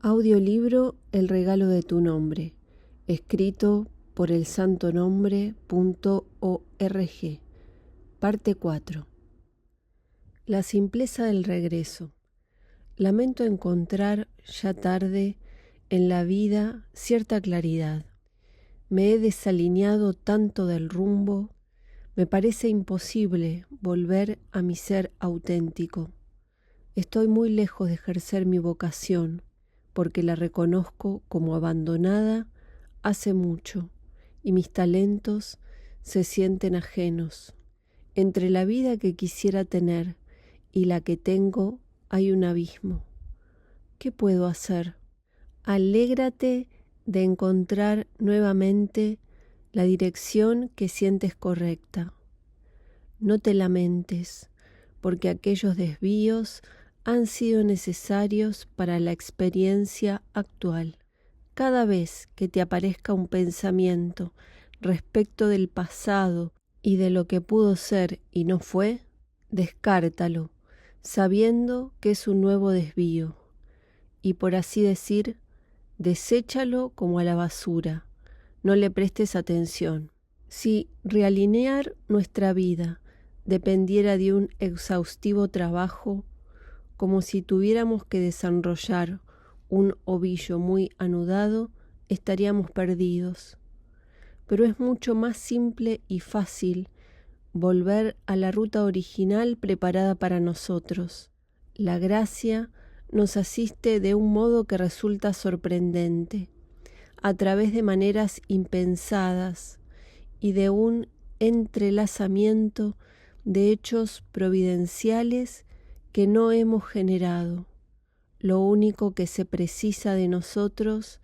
Audiolibro El regalo de tu nombre, escrito por elsantonombre.org. Parte 4. La simpleza del regreso. Lamento encontrar, ya tarde, en la vida cierta claridad. Me he desalineado tanto del rumbo, me parece imposible volver a mi ser auténtico. Estoy muy lejos de ejercer mi vocación, porque la reconozco como abandonada hace mucho, y mis talentos se sienten ajenos. Entre la vida que quisiera tener y la que tengo hay un abismo. ¿Qué puedo hacer? Alégrate de encontrar nuevamente la dirección que sientes correcta. No te lamentes, porque aquellos desvíos han sido necesarios para la experiencia actual. Cada vez que te aparezca un pensamiento respecto del pasado y de lo que pudo ser y no fue, descártalo, sabiendo que es un nuevo desvío, y por así decir, deséchalo como a la basura. No le prestes atención. Si realinear nuestra vida dependiera de un exhaustivo trabajo, como si tuviéramos que desenrollar un ovillo muy anudado, estaríamos perdidos. Pero es mucho más simple y fácil volver a la ruta original preparada para nosotros. La gracia nos asiste de un modo que resulta sorprendente, a través de maneras impensadas y de un entrelazamiento de hechos providenciales que no hemos generado. Lo único que se precisa de nosotros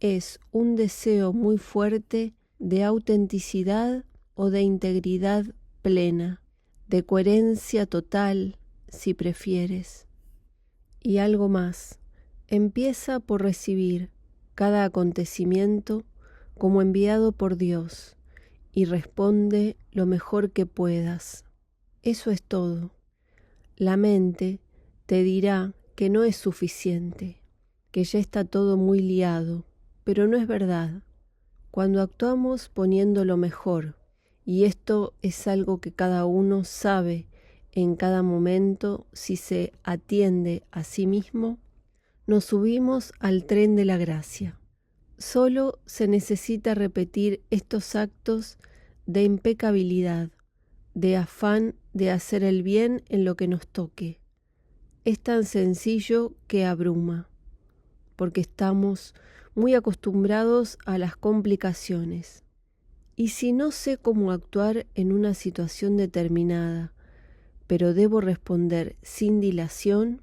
es un deseo muy fuerte de autenticidad o de integridad plena, de coherencia total, si prefieres. Y algo más, empieza por recibir cada acontecimiento como enviado por Dios y responde lo mejor que puedas. Eso es todo. La mente te dirá que no es suficiente, que ya está todo muy liado, pero no es verdad. Cuando actuamos poniendo lo mejor, y esto es algo que cada uno sabe en cada momento si se atiende a sí mismo, nos subimos al tren de la gracia. Solo se necesita repetir estos actos de impecabilidad, de afán de hacer el bien en lo que nos toque. Es tan sencillo que abruma, porque estamos muy acostumbrados a las complicaciones. Y si no sé cómo actuar en una situación determinada, pero debo responder sin dilación,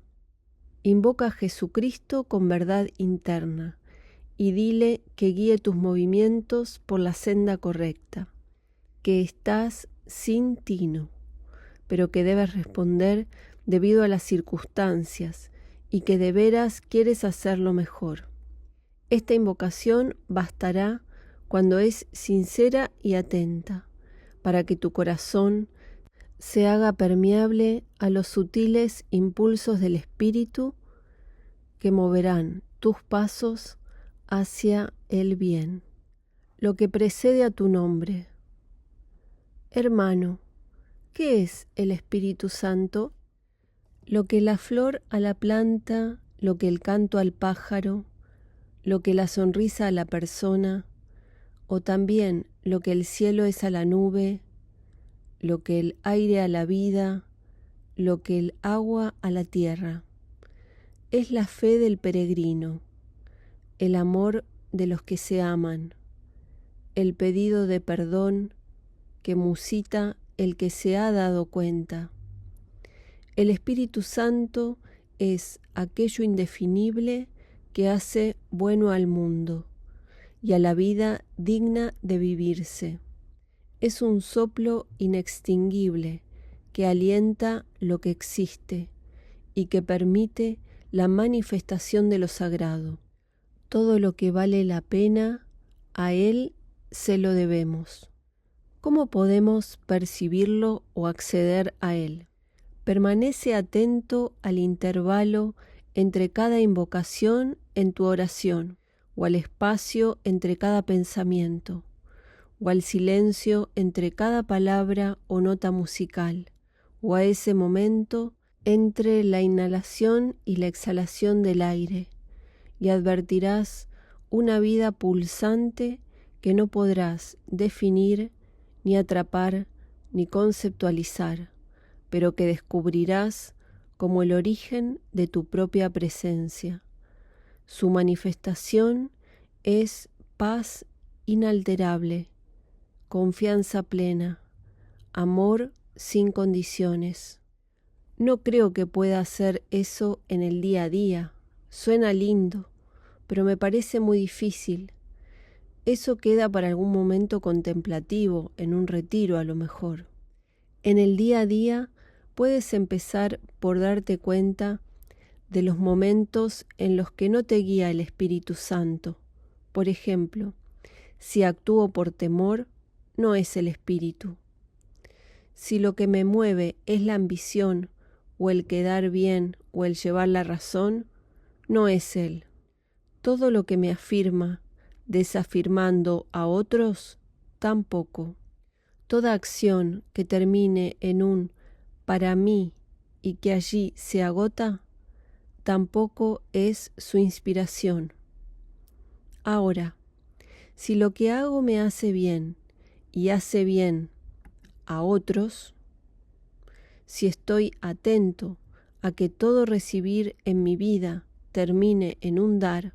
invoca a Jesucristo con verdad interna y dile que guíe tus movimientos por la senda correcta, que estás sin tino, pero que debes responder debido a las circunstancias y que de veras quieres hacerlo mejor. Esta invocación bastará cuando es sincera y atenta, para que tu corazón se haga permeable a los sutiles impulsos del espíritu que moverán tus pasos hacia el bien. Lo que precede a tu nombre. Hermano, ¿qué es el Espíritu Santo? Lo que la flor a la planta, lo que el canto al pájaro, lo que la sonrisa a la persona, o también lo que el cielo es a la nube, lo que el aire a la vida, lo que el agua a la tierra. Es la fe del peregrino, el amor de los que se aman, el pedido de perdón que musita el que se ha dado cuenta. El Espíritu Santo es aquello indefinible que hace bueno al mundo y a la vida digna de vivirse. Es un soplo inextinguible que alienta lo que existe y que permite la manifestación de lo sagrado. Todo lo que vale la pena, a Él se lo debemos. ¿Cómo podemos percibirlo o acceder a Él? Permanece atento al intervalo entre cada invocación en tu oración, o al espacio entre cada pensamiento, o al silencio entre cada palabra o nota musical, o a ese momento entre la inhalación y la exhalación del aire, y advertirás una vida pulsante que no podrás definir, ni atrapar, ni conceptualizar, pero que descubrirás como el origen de tu propia presencia. Su manifestación es paz inalterable, confianza plena, amor sin condiciones. No creo que pueda hacer eso en el día a día. Suena lindo, pero me parece muy difícil. Eso queda para algún momento contemplativo, en un retiro a lo mejor. En el día a día puedes empezar por darte cuenta de los momentos en los que no te guía el Espíritu Santo. Por ejemplo, si actúo por temor, no es el Espíritu. Si lo que me mueve es la ambición, o el quedar bien, o el llevar la razón, no es Él. Todo lo que me afirma, desafirmando a otros, tampoco. Toda acción que termine en un para mí y que allí se agota, tampoco es su inspiración. Ahora, si lo que hago me hace bien y hace bien a otros, si estoy atento a que todo recibir en mi vida termine en un dar,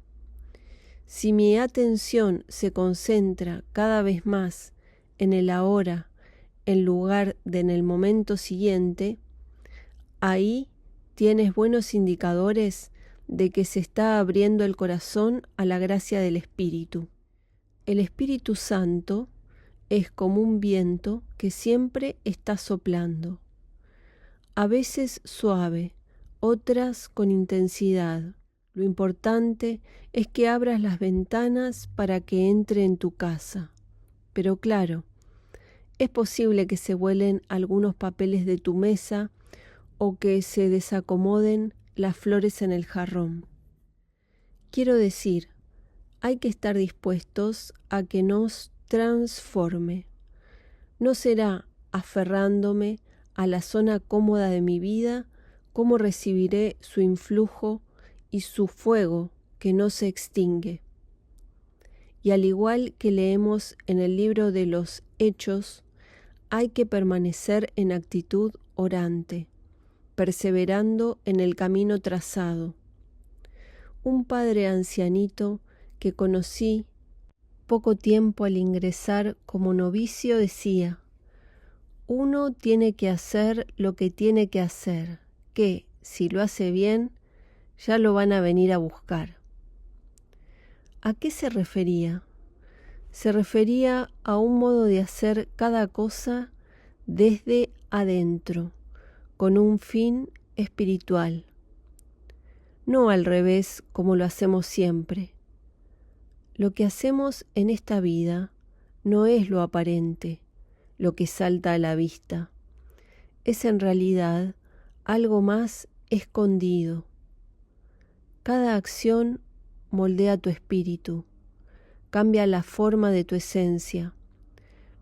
si mi atención se concentra cada vez más en el ahora en lugar de en el momento siguiente, ahí tienes buenos indicadores de que se está abriendo el corazón a la gracia del Espíritu. El Espíritu Santo es como un viento que siempre está soplando, a veces suave, otras con intensidad. Lo importante es que abras las ventanas para que entre en tu casa. Pero claro, es posible que se vuelen algunos papeles de tu mesa o que se desacomoden las flores en el jarrón. Quiero decir, hay que estar dispuestos a que nos transforme. No será aferrándome a la zona cómoda de mi vida cómo recibiré su influjo y su fuego que no se extingue. Y al igual que leemos en el libro de los Hechos, hay que permanecer en actitud orante, perseverando en el camino trazado. Un padre ancianito que conocí poco tiempo al ingresar como novicio decía: uno tiene que hacer lo que tiene que hacer, que, si lo hace bien, ya lo van a venir a buscar. ¿A qué se refería? Se refería a un modo de hacer cada cosa desde adentro, con un fin espiritual. No al revés como lo hacemos siempre. Lo que hacemos en esta vida no es lo aparente, lo que salta a la vista. Es en realidad algo más escondido. Cada acción moldea tu espíritu, cambia la forma de tu esencia.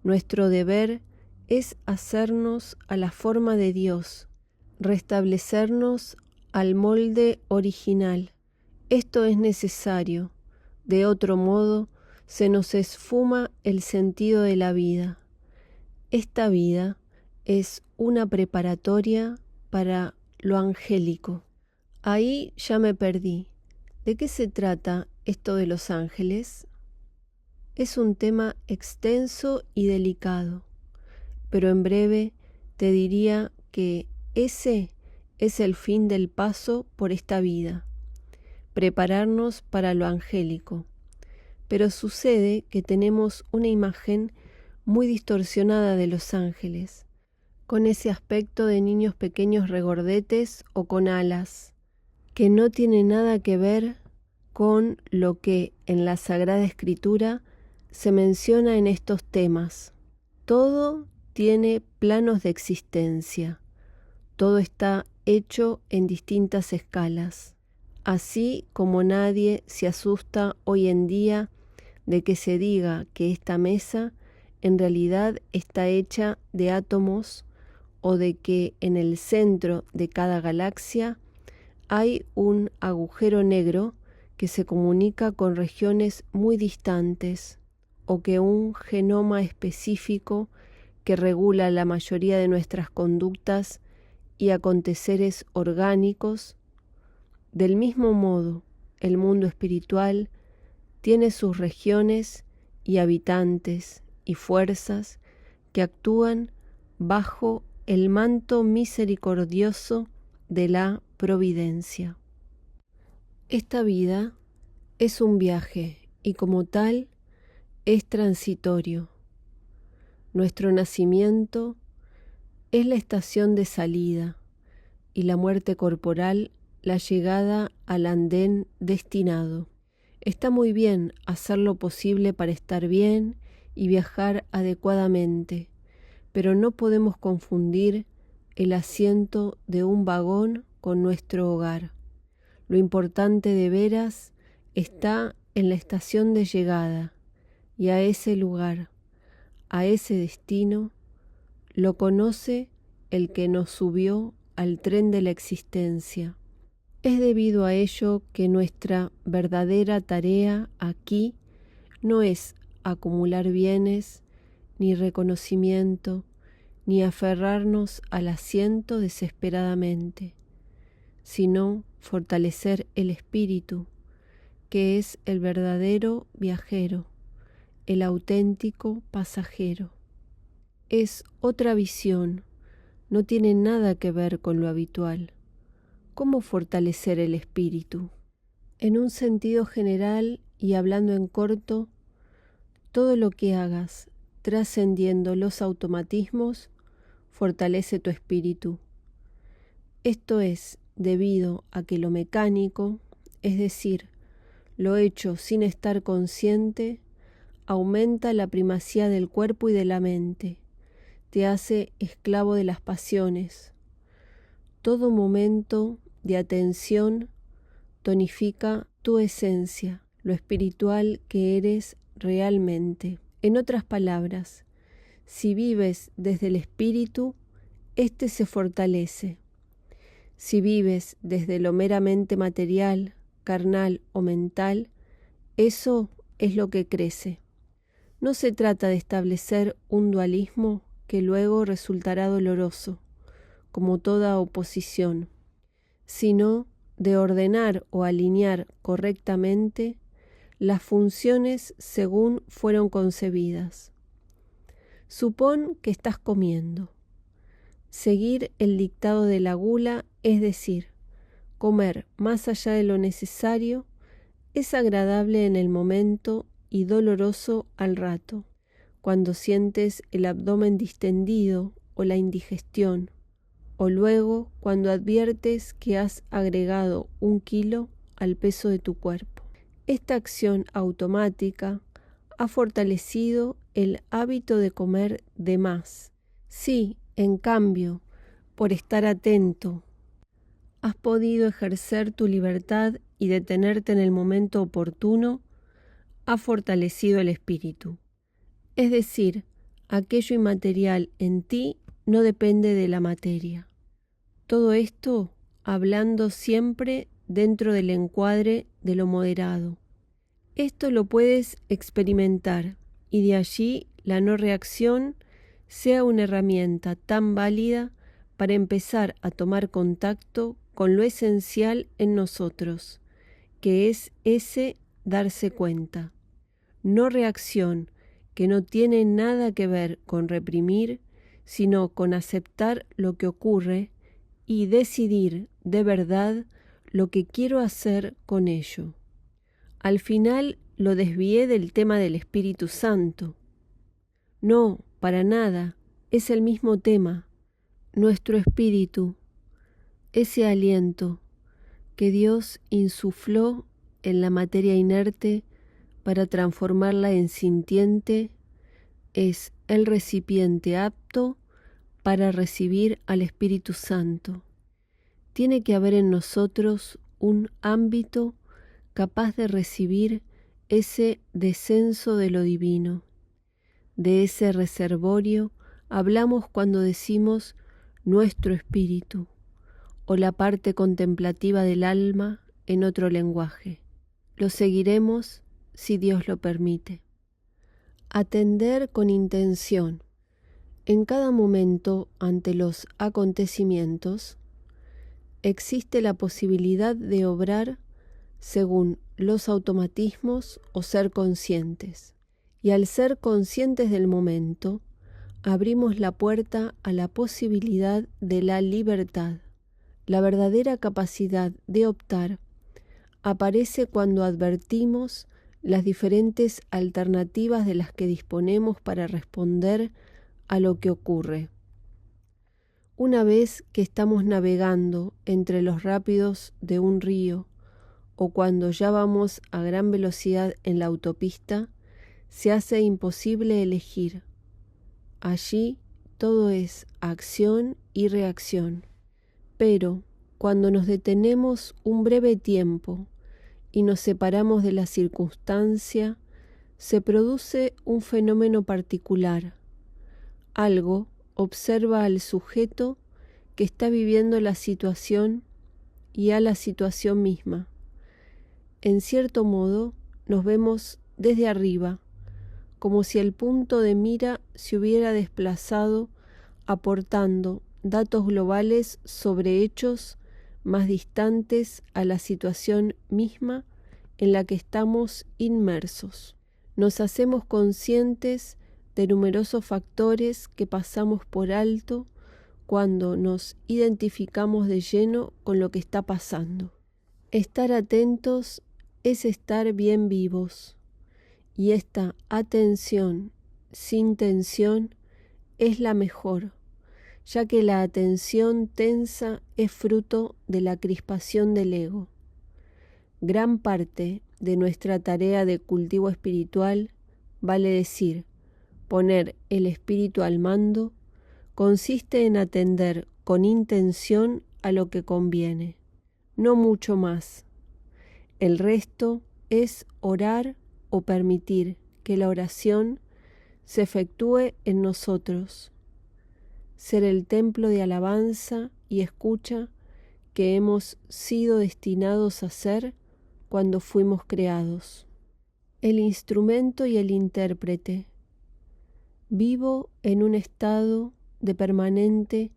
Nuestro deber es hacernos a la forma de Dios, restablecernos al molde original. Esto es necesario, de otro modo se nos esfuma el sentido de la vida. Esta vida es una preparatoria para lo angélico. Ahí ya me perdí. ¿De qué se trata esto de los ángeles? Es un tema extenso y delicado, pero en breve te diría que ese es el fin del paso por esta vida, prepararnos para lo angélico. Pero sucede que tenemos una imagen muy distorsionada de los ángeles, con ese aspecto de niños pequeños regordetes o con alas, que no tiene nada que ver con lo que en la Sagrada Escritura se menciona en estos temas. Todo tiene planos de existencia, todo está hecho en distintas escalas. Así como nadie se asusta hoy en día de que se diga que esta mesa en realidad está hecha de átomos o de que en el centro de cada galaxia hay un agujero negro que se comunica con regiones muy distantes, o que un genoma específico que regula la mayoría de nuestras conductas y aconteceres orgánicos. Del mismo modo, el mundo espiritual tiene sus regiones y habitantes y fuerzas que actúan bajo el manto misericordioso de la providencia. Esta vida es un viaje y como tal es transitorio. Nuestro nacimiento es la estación de salida y la muerte corporal la llegada al andén destinado. Está muy bien hacer lo posible para estar bien y viajar adecuadamente, pero no podemos confundir el asiento de un vagón con nuestro hogar. Lo importante de veras está en la estación de llegada y a ese lugar, a ese destino, lo conoce el que nos subió al tren de la existencia. Es debido a ello que nuestra verdadera tarea aquí no es acumular bienes, ni reconocimiento, ni aferrarnos al asiento desesperadamente, sino fortalecer el espíritu, que es el verdadero viajero, el auténtico pasajero. Es otra visión, no tiene nada que ver con lo habitual. ¿Cómo fortalecer el espíritu? En un sentido general y hablando en corto, todo lo que hagas trascendiendo los automatismos fortalece tu espíritu. Esto es debido a que lo mecánico, es decir, lo hecho sin estar consciente, aumenta la primacía del cuerpo y de la mente, te hace esclavo de las pasiones. Todo momento de atención tonifica tu esencia, lo espiritual que eres realmente. En otras palabras, si vives desde el espíritu, éste se fortalece. Si vives desde lo meramente material, carnal o mental, eso es lo que crece. No se trata de establecer un dualismo que luego resultará doloroso, como toda oposición, sino de ordenar o alinear correctamente las funciones según fueron concebidas. Supón que estás comiendo. Seguir el dictado de la gula, es decir, comer más allá de lo necesario, es agradable en el momento y doloroso al rato, cuando sientes el abdomen distendido o la indigestión, o luego cuando adviertes que has agregado 1 kilo al peso de tu cuerpo. Esta acción automática ha fortalecido el hábito de comer de más. Si, en cambio, por estar atento, has podido ejercer tu libertad y detenerte en el momento oportuno, ha fortalecido el espíritu. Es decir, aquello inmaterial en ti no depende de la materia. Todo esto hablando siempre dentro del encuadre de lo moderado. Esto lo puedes experimentar y de allí la no reacción sea una herramienta tan válida para empezar a tomar contacto con lo esencial en nosotros, que es ese darse cuenta. No reacción, que no tiene nada que ver con reprimir, sino con aceptar lo que ocurre y decidir de verdad lo que quiero hacer con ello. Al final lo desvié del tema del Espíritu Santo. No, para nada, es el mismo tema. Nuestro espíritu, ese aliento que Dios insufló en la materia inerte para transformarla en sintiente, es el recipiente apto para recibir al Espíritu Santo. Tiene que haber en nosotros un ámbito capaz de recibir ese descenso de lo divino. De ese reservorio hablamos cuando decimos nuestro espíritu, o la parte contemplativa del alma en otro lenguaje. Lo seguiremos si Dios lo permite. Atender con intención. En cada momento ante los acontecimientos existe la posibilidad de obrar según los automatismos o ser conscientes. Y al ser conscientes del momento, abrimos la puerta a la posibilidad de la libertad. La verdadera capacidad de optar aparece cuando advertimos las diferentes alternativas de las que disponemos para responder a lo que ocurre. Una vez que estamos navegando entre los rápidos de un río o cuando ya vamos a gran velocidad en la autopista, se hace imposible elegir. Allí todo es acción y reacción. Pero cuando nos detenemos un breve tiempo y nos separamos de la circunstancia, se produce un fenómeno particular. Algo observa al sujeto que está viviendo la situación y a la situación misma. En cierto modo, nos vemos desde arriba, como si el punto de mira se hubiera desplazado, aportando datos globales sobre hechos más distantes a la situación misma en la que estamos inmersos. Nos hacemos conscientes de numerosos factores que pasamos por alto cuando nos identificamos de lleno con lo que está pasando. Estar atentos es estar bien vivos, y esta atención sin tensión es la mejor, ya que la atención tensa es fruto de la crispación del ego. Gran parte de nuestra tarea de cultivo espiritual, vale decir, poner el espíritu al mando, consiste en atender con intención a lo que conviene, no mucho más. El resto es orar o permitir que la oración se efectúe en nosotros, ser el templo de alabanza y escucha que hemos sido destinados a ser cuando fuimos creados. El instrumento y el intérprete. Vivo en un estado de permanente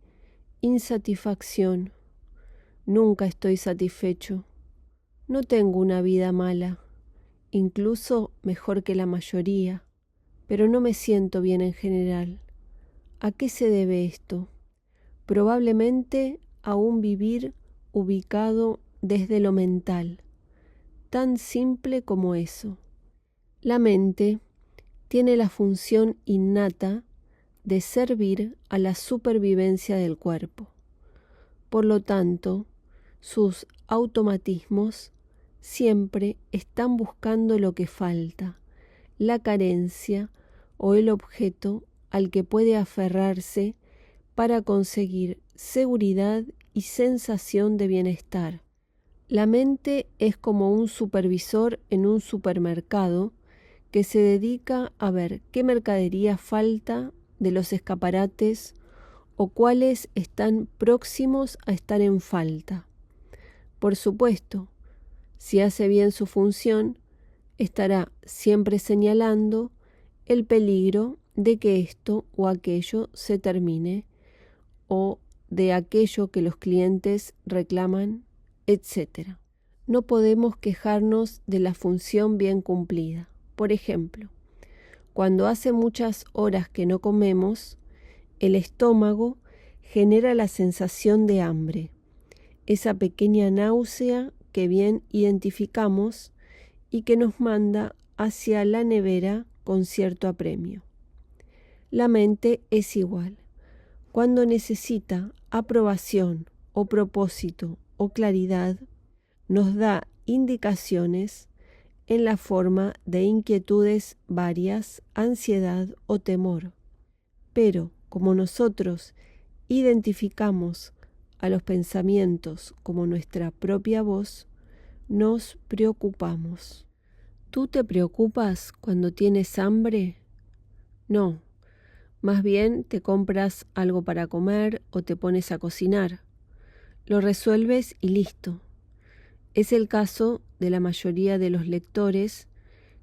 insatisfacción. Nunca estoy satisfecho. No tengo una vida mala, incluso mejor que la mayoría, pero no me siento bien en general. ¿A qué se debe esto? Probablemente a un vivir ubicado desde lo mental, tan simple como eso. La mente tiene la función innata de servir a la supervivencia del cuerpo. Por lo tanto, sus automatismos siempre están buscando lo que falta, la carencia o el objeto al que puede aferrarse para conseguir seguridad y sensación de bienestar. La mente es como un supervisor en un supermercado que se dedica a ver qué mercadería falta de los escaparates o cuáles están próximos a estar en falta. Por supuesto, si hace bien su función, estará siempre señalando el peligro de que esto o aquello se termine, o de aquello que los clientes reclaman, etc. No podemos quejarnos de la función bien cumplida. Por ejemplo, cuando hace muchas horas que no comemos, el estómago genera la sensación de hambre, esa pequeña náusea que bien identificamos y que nos manda hacia la nevera con cierto apremio. La mente es igual. Cuando necesita aprobación o propósito o claridad, nos da indicaciones en la forma de inquietudes varias, ansiedad o temor. Pero como nosotros identificamos a los pensamientos como nuestra propia voz, nos preocupamos. ¿Tú te preocupas cuando tienes hambre? No, más bien te compras algo para comer o te pones a cocinar. Lo resuelves y listo. Es el caso de la mayoría de los lectores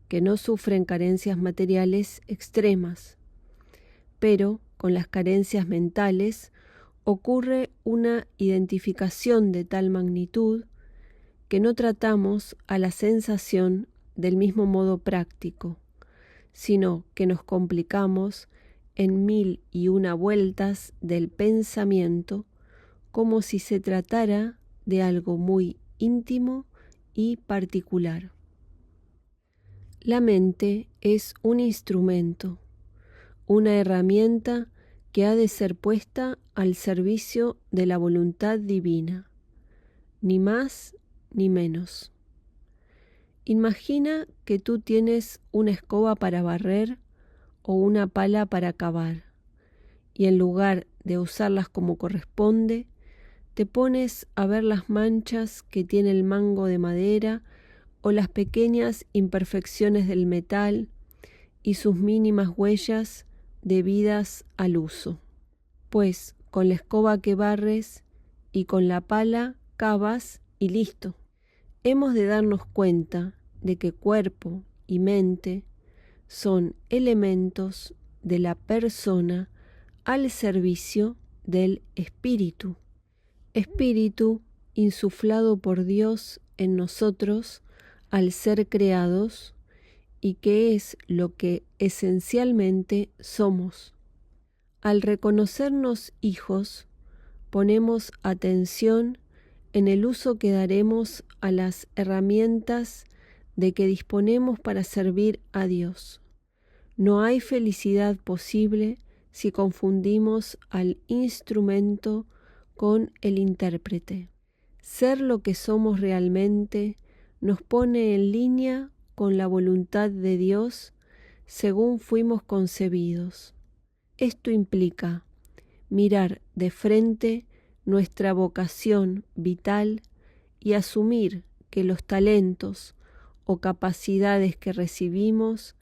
que no sufren carencias materiales extremas, pero con las carencias mentales ocurre una identificación de tal magnitud que no tratamos a la sensación del mismo modo práctico, sino que nos complicamos en 1001 vueltas del pensamiento como si se tratara de algo muy íntimo y particular. La mente es un instrumento, una herramienta que ha de ser puesta al servicio de la voluntad divina, ni más ni menos. Imagina que tú tienes una escoba para barrer o una pala para cavar, y en lugar de usarlas como corresponde, te pones a ver las manchas que tiene el mango de madera o las pequeñas imperfecciones del metal y sus mínimas huellas debidas al uso. Pues con la escoba que barres y con la pala cavas y listo. Hemos de darnos cuenta de que cuerpo y mente son elementos de la persona al servicio del espíritu. Espíritu insuflado por Dios en nosotros al ser creados y que es lo que esencialmente somos. Al reconocernos hijos, ponemos atención en el uso que daremos a las herramientas de que disponemos para servir a Dios. No hay felicidad posible si confundimos al instrumento con el intérprete. Ser lo que somos realmente nos pone en línea con la voluntad de Dios según fuimos concebidos. Esto implica mirar de frente nuestra vocación vital y asumir que los talentos o capacidades que recibimos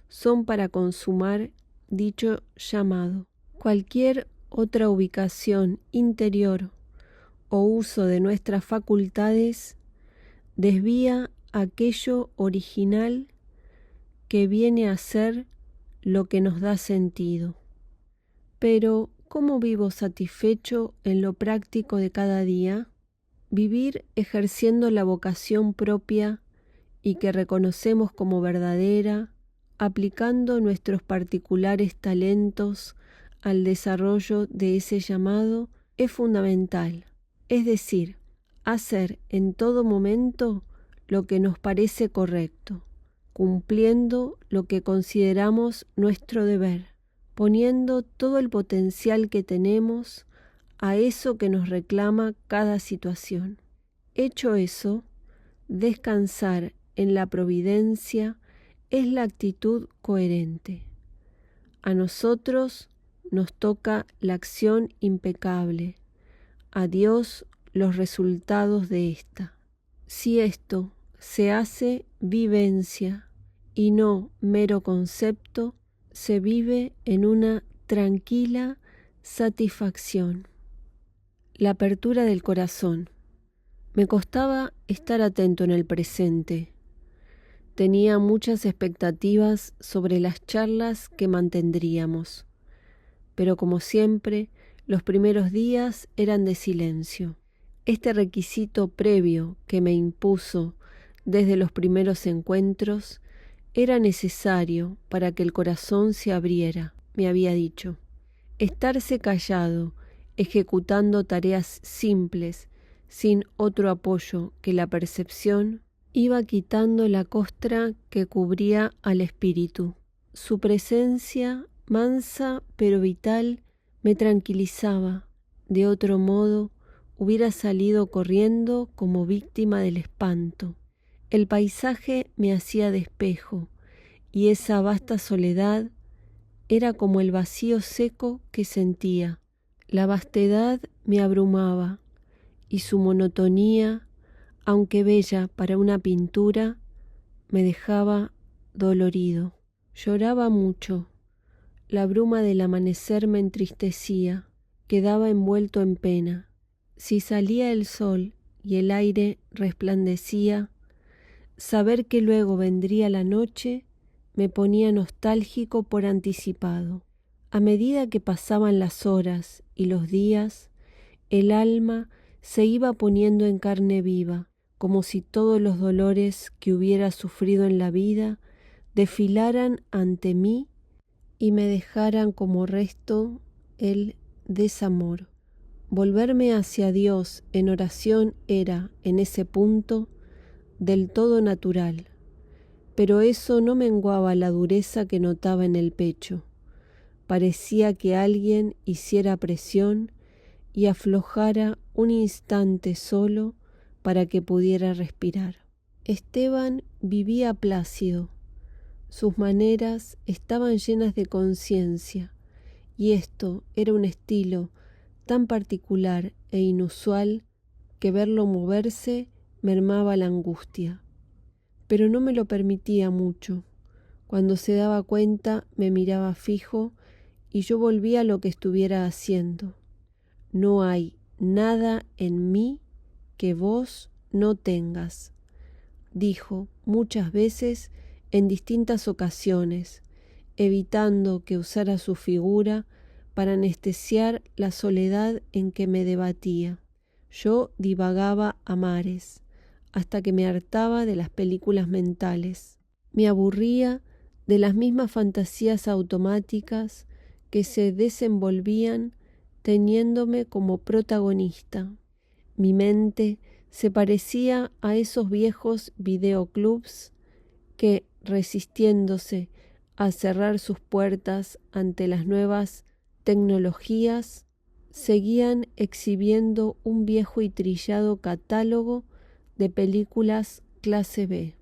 son para consumar dicho llamado. Cualquier otra ubicación interior o uso de nuestras facultades desvía aquello original que viene a ser lo que nos da sentido. Pero, ¿cómo vivo satisfecho en lo práctico de cada día? Vivir ejerciendo la vocación propia y que reconocemos como verdadera, aplicando nuestros particulares talentos al desarrollo de ese llamado, es fundamental. Es decir, hacer en todo momento lo que nos parece correcto, cumpliendo lo que consideramos nuestro deber, poniendo todo el potencial que tenemos a eso que nos reclama cada situación. Hecho eso, descansar en la providencia es la actitud coherente. A nosotros nos toca la acción impecable, a Dios los resultados de esta. Si esto se hace vivencia y no mero concepto, se vive en una tranquila satisfacción. La apertura del corazón. Me costaba estar atento en el presente. Tenía muchas expectativas sobre las charlas que mantendríamos, pero como siempre, los primeros días eran de silencio. Este requisito previo que me impuso desde los primeros encuentros era necesario para que el corazón se abriera, me había dicho. Estarse callado, ejecutando tareas simples, sin otro apoyo que la percepción, iba quitando la costra que cubría al espíritu. Su presencia, mansa pero vital, me tranquilizaba. De otro modo, hubiera salido corriendo como víctima del espanto. El paisaje me hacía despejo, y esa vasta soledad era como el vacío seco que sentía. La vastedad me abrumaba, y su monotonía aunque bella para una pintura, me dejaba dolorido. Lloraba mucho. La bruma del amanecer me entristecía, quedaba envuelto en pena. Si salía el sol y el aire resplandecía, saber que luego vendría la noche me ponía nostálgico por anticipado. A medida que pasaban las horas y los días, el alma se iba poniendo en carne viva, como si todos los dolores que hubiera sufrido en la vida desfilaran ante mí y me dejaran como resto el desamor. Volverme hacia Dios en oración era, en ese punto, del todo natural, pero eso no menguaba la dureza que notaba en el pecho. Parecía que alguien hiciera presión y aflojara un instante solo para que pudiera respirar. Esteban vivía plácido. Sus maneras estaban llenas de conciencia, y esto era un estilo tan particular e inusual que verlo moverse mermaba la angustia. Pero no me lo permitía mucho. Cuando se daba cuenta me miraba fijo y yo volvía a lo que estuviera haciendo. No hay nada en mí que vos no tengas, dijo muchas veces en distintas ocasiones, evitando que usara su figura para anestesiar la soledad en que me debatía. Yo divagaba a mares, hasta que me hartaba de las películas mentales. Me aburría de las mismas fantasías automáticas que se desenvolvían teniéndome como protagonista. Mi mente se parecía a esos viejos videoclubs que, resistiéndose a cerrar sus puertas ante las nuevas tecnologías, seguían exhibiendo un viejo y trillado catálogo de películas clase B.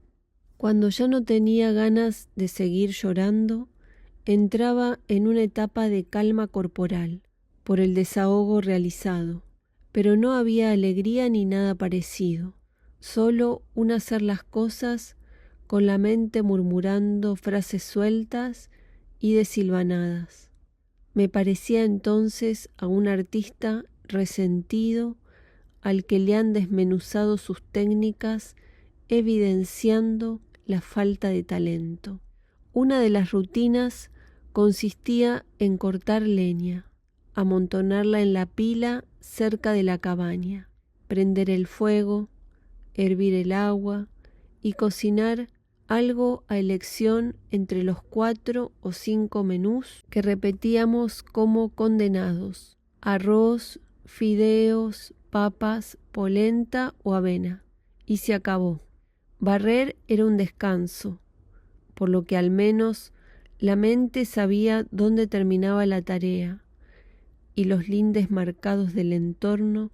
Cuando ya no tenía ganas de seguir llorando, entraba en una etapa de calma corporal por el desahogo realizado, pero no había alegría ni nada parecido, solo un hacer las cosas con la mente murmurando frases sueltas y desilvanadas. Me parecía entonces a un artista resentido al que le han desmenuzado sus técnicas, evidenciando la falta de talento. Una de las rutinas consistía en cortar leña, amontonarla en la pila cerca de la cabaña, prender el fuego, hervir el agua y cocinar algo a elección entre los 4 o 5 menús que repetíamos como condenados: arroz, fideos, papas, polenta o avena. Y se acabó. Barrer era un descanso, por lo que al menos la mente sabía dónde terminaba la tarea, y los lindes marcados del entorno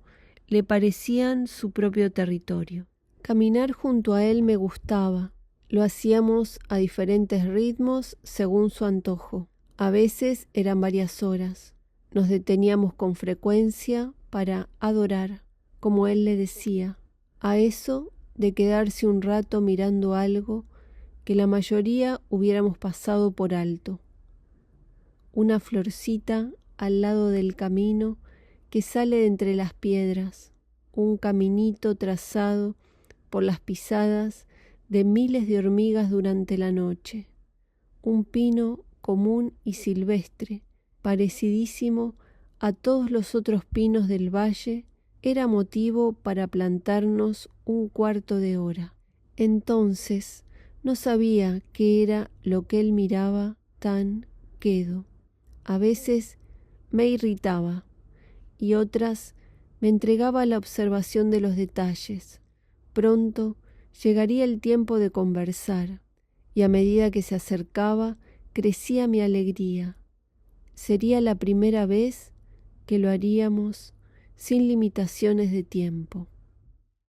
le parecían su propio territorio. Caminar junto a él me gustaba. Lo hacíamos a diferentes ritmos según su antojo. A veces eran varias horas. Nos deteníamos con frecuencia para adorar, como él le decía, a eso de quedarse un rato mirando algo que la mayoría hubiéramos pasado por alto. Una florcita al lado del camino que sale de entre las piedras, un caminito trazado por las pisadas de miles de hormigas durante la noche, un pino común y silvestre, parecidísimo a todos los otros pinos del valle, era motivo para plantarnos un cuarto de hora. Entonces no sabía qué era lo que él miraba tan quedo. A veces me irritaba y otras me entregaba a la observación de los detalles. Pronto llegaría el tiempo de conversar, y a medida que se acercaba, crecía mi alegría. Sería la primera vez que lo haríamos sin limitaciones de tiempo.